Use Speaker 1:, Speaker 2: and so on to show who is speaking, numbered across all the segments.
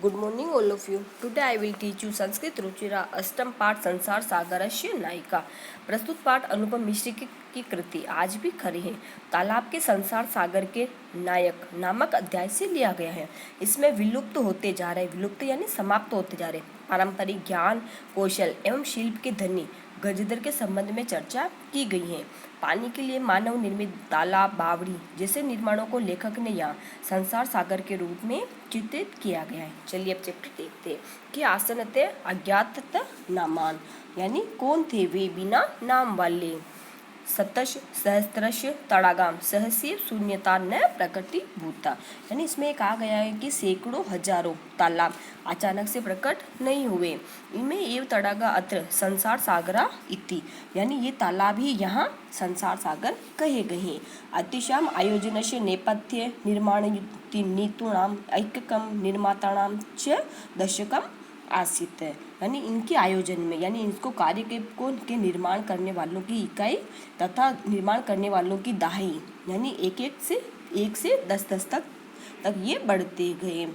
Speaker 1: Good morning, all of you. Today I will teach you Sanskrit Ruchira अष्टम पाठ संसार सागरस्य नायिका। प्रस्तुत पाठ अनुपम मिश्र की कृति आज भी खरी है। तालाब के संसार सागर के नायक नामक अध्याय से लिया गया है। इसमें विलुप्त होते जा रहे, विलुप्त यानी समाप्त होते जा रहे पारंपरिक ज्ञान कौशल एवं शिल्प के धनी गजधर के संबंध में चर्चा की गई है। पानी के लिए मानव निर्मित तालाब बावड़ी जैसे निर्माणों को लेखक ने यहाँ संसार सागर के रूप में चित्रित किया गया है। चलिए अब चैप्टर देखते हैं कि आसन थे अज्ञात नामान यानी कौन थे वे बिना नाम वाले। सतश सहस्त्रश तड़ागाम सहस्य शून्यता न प्रकृति भूता यानी इसमें कहा गया है कि सैकड़ों हजारों तालाब अचानक से प्रकट नहीं हुए। इनमें एव तड़ागा अत्र संसार सागरा इति यानी ये तालाब ही यहाँ संसार सागर कहे गए हैं। अतिशाम आयोजनस्य नेपथ्य निर्माण नीतूणाम ऐक्यकम निर्माताणाम च दशकम आसित यानी इनके आयोजन में यानी इनको कार्य के निर्माण करने वालों की इकाई तथा निर्माण करने वालों की दहाई यानी एक से 10 तक ये बढ़ते गए।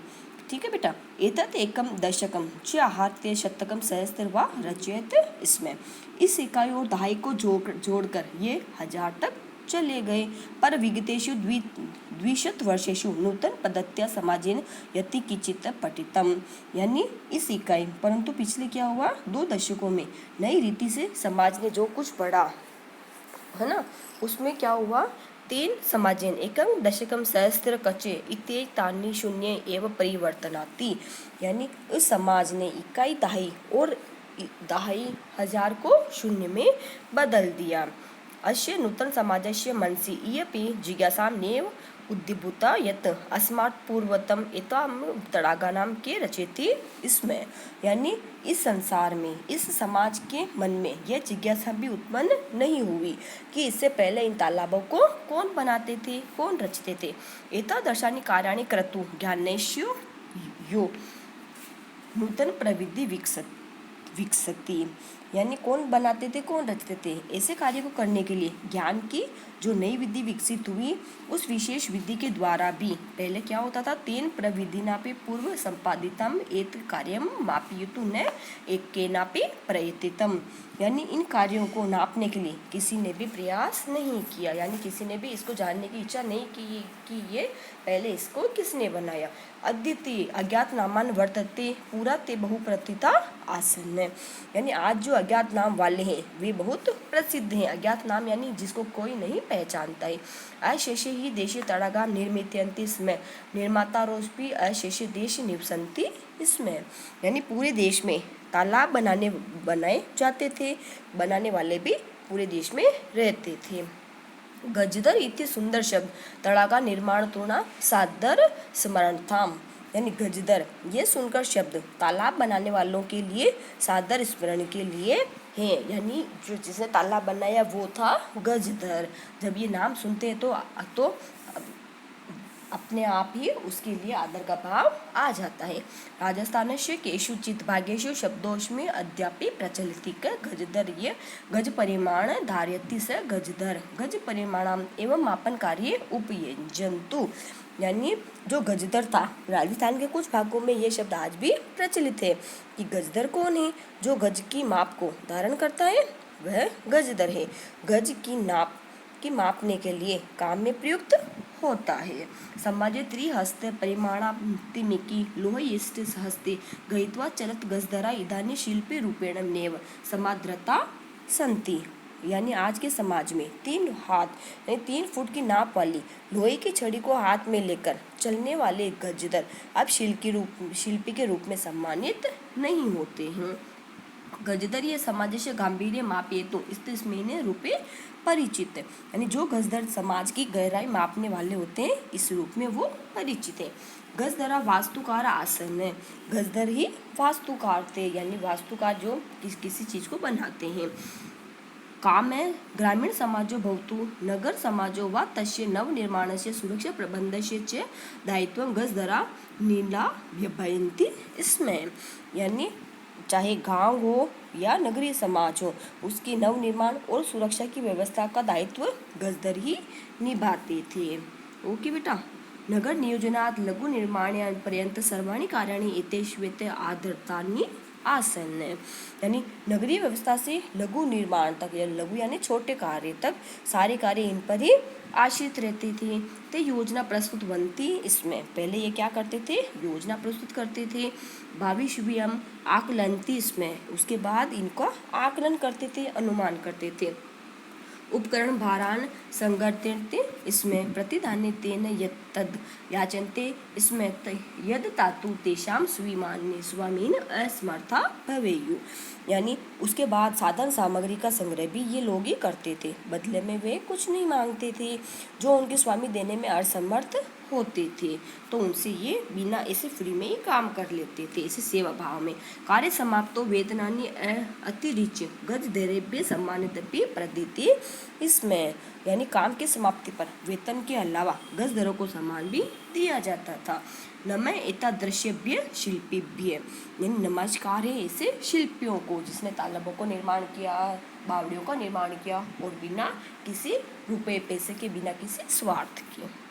Speaker 1: ठीक है बेटा। एतत् एकम दशकम च आहत्य शतकम सहस्त्र व रचयत इसमें इस इकाई और दहाई को जोड़कर ये 1000 तक चले गए। पर विगतेषु द्विशत वर्षेषु नूतन पद्धत्या समाजेन यति किंचित पठितम यानी इस इकाई परंतु पिछले क्या हुआ 2 दशकों में नई रीति से समाज ने जो कुछ पढ़ा है ना उसमें क्या हुआ 3 समाजेन एकम दशकम सहस्त्र कचे इत्ये तानि शून्य एवं परिवर्तनाति यानी उस समाज ने इकाई दहाई और दहाई 1000 को शून्य में बदल दिया। अस्य नूतन समाजस्य मनसि इयपि जिज्ञासां नैव उद्दीपूता यत् अस्मात् पूर्वतम एतां तड़ागानां के रचयति इसमें यानी इस संसार में इस समाज के मन में यह जिज्ञासा भी उत्पन्न नहीं हुई कि इससे पहले इन तालाबों को कौन बनाते थे कौन रचते थे। एतादृशानि कार्याणि क्रतु ज्ञानेषु यो नूतन प्रविधि विकसती यानी कौन बनाते थे कौन रचते थे। ऐसे कार्य को करने के लिए ज्ञान की जो नई विधि विकसित हुई उस विशेष विधि के द्वारा भी पहले क्या होता था 3 प्रविधिनापि पूर्व संपादितम एक कार्यम मापयितु न एकेनापि प्रयतितम यानी इन कार्यों को नापने के लिए किसी ने भी प्रयास नहीं किया यानी किसी ने भी इसको जानने की इच्छा नहीं की कि ये पहले इसको किसने बनाया। अद्वितीय अज्ञात नामान वर्तते पूरा ते बहुप्रतिता आसन यानी आज जो अज्ञात नाम वाले हैं वे बहुत प्रसिद्ध हैं। अज्ञात नाम यानी जिसको कोई नहीं पहचानता है। अशेषे ही देशे तड़ागा निर्मित्यन्ति इसमें निर्माता रोषपी अशेषे देश निवसन्ति इसमें यानी पूरे देश में तालाब बनाए जाते थे बनाने वाले भी पूरे देश में रहते थे। गजधर इति सुंदर शब्द तड़ागा निर्माण तोड़ा सादर स्मरणताम यानी गजधर ये सुनकर शब्द तालाब बनाने वालों के लिए सादर स्मरण के लिए है यानी जो जिसने तालाब बनाया वो था गजधर। जब ये नाम सुनते हैं तो अपने आप ही उसके लिए आदर का भाव आ जाता है। राजस्थान से केषुचित् भागेषु शब्दोष्मी अद्यापि प्रचलित गजधर ये गज परिमाण धार्यति स गजधर गज परिमाणाम एवं मापन कार्य उपयजंतु यानी जो गजधर था राजस्थान के कुछ भागों में ये शब्द आज भी प्रचलित है कि गजधर कौन है जो गज की माप को धारण करता है वह गजधर है। गज की नाप की मापने के लिए काम में प्रयुक्त होता है। समाजे त्रिहस्त परिमाणात्मिकी लोहयिष्ट हस्ते गयित्वा चलत गजधरा इदानी शिल्पी रूपेण नेव समाद्रता संति यानी आज के समाज में 3 हाथ यानी 3 फुट की नाप वाली लोहे की छड़ी को हाथ में लेकर चलने वाले गजधर अब शिल्पी के रूप में सम्मानित नहीं होते हैं। गजधर ये समाज से गांभीर्य मापे तो इसमें रूपे परिचित यानी जो गजधर समाज की गहराई मापने वाले होते हैं इस रूप में वो परिचित है। गजधरा वास्तुकार आसन है गजधर ही वास्तुकार थे यानी वास्तुकार जो किसी चीज को बनाते हैं। काम है ग्रामीण समाजो भवतु नगर समाजो व तस्य नव निर्माणस्य सुरक्षा प्रबंधस्य च दायित्वं गजधरा निर्वहन्ति इसमें यानी चाहे गांव हो या नगरीय समाज हो उसकी नवनिर्माण और सुरक्षा की व्यवस्था का दायित्व गजधर ही निभाते थे। ओके बेटा। नगर नियोजनात लघु निर्माणापर्यंत सर्वाणि कार्याणि एतेष्वेत आधरतानि आसन। यानी नगरीय व्यवस्था से लघु निर्माण तक, या लघु यानी छोटे कार्य तक, सारे कार्य इन पर ही आश्रित रहते थे। तो योजना प्रस्तुत बनती इसमें, पहले ये क्या करते थे, योजना प्रस्तुत करते थे, भविष्यम आकलनती इसमें, उसके बाद इनका आकलन करते थे, अनुमान करते थे। उपकरण भारान संगर्त्यन्ते इसमें, प्रतिधान्य तेन यत्तद् याचन्ते इसमें, यद तातु तेषां स्वामीन असमर्था भवेयु। यानी उसके बाद साधन सामग्री का संग्रह भी ये लोग ही करते थे, बदले में वे कुछ नहीं मांगते थे। जो उनके स्वामी देने में असमर्थ होते थे तो उनसे ये बिना ऐसे फ्री में ही काम कर लेते थे, ऐसे सेवा भाव में। कार्य समाप्तो वेतनानि अतिरिच्य गज द्रव्य सम्मानितपि प्रदीति इसमें, यानी काम की समाप्ति पर वेतन के अलावा गज दरों को सम्मान भी दिया जाता था। नमः एतादृशेभ्य शिल्पीभ्य, यानी नमस्कार है ऐसे शिल्पियों को जिसने तालाबों को निर्माण किया, बावड़ियों का निर्माण किया, और बिना किसी रुपए पैसे के, बिना किसी स्वार्थ के।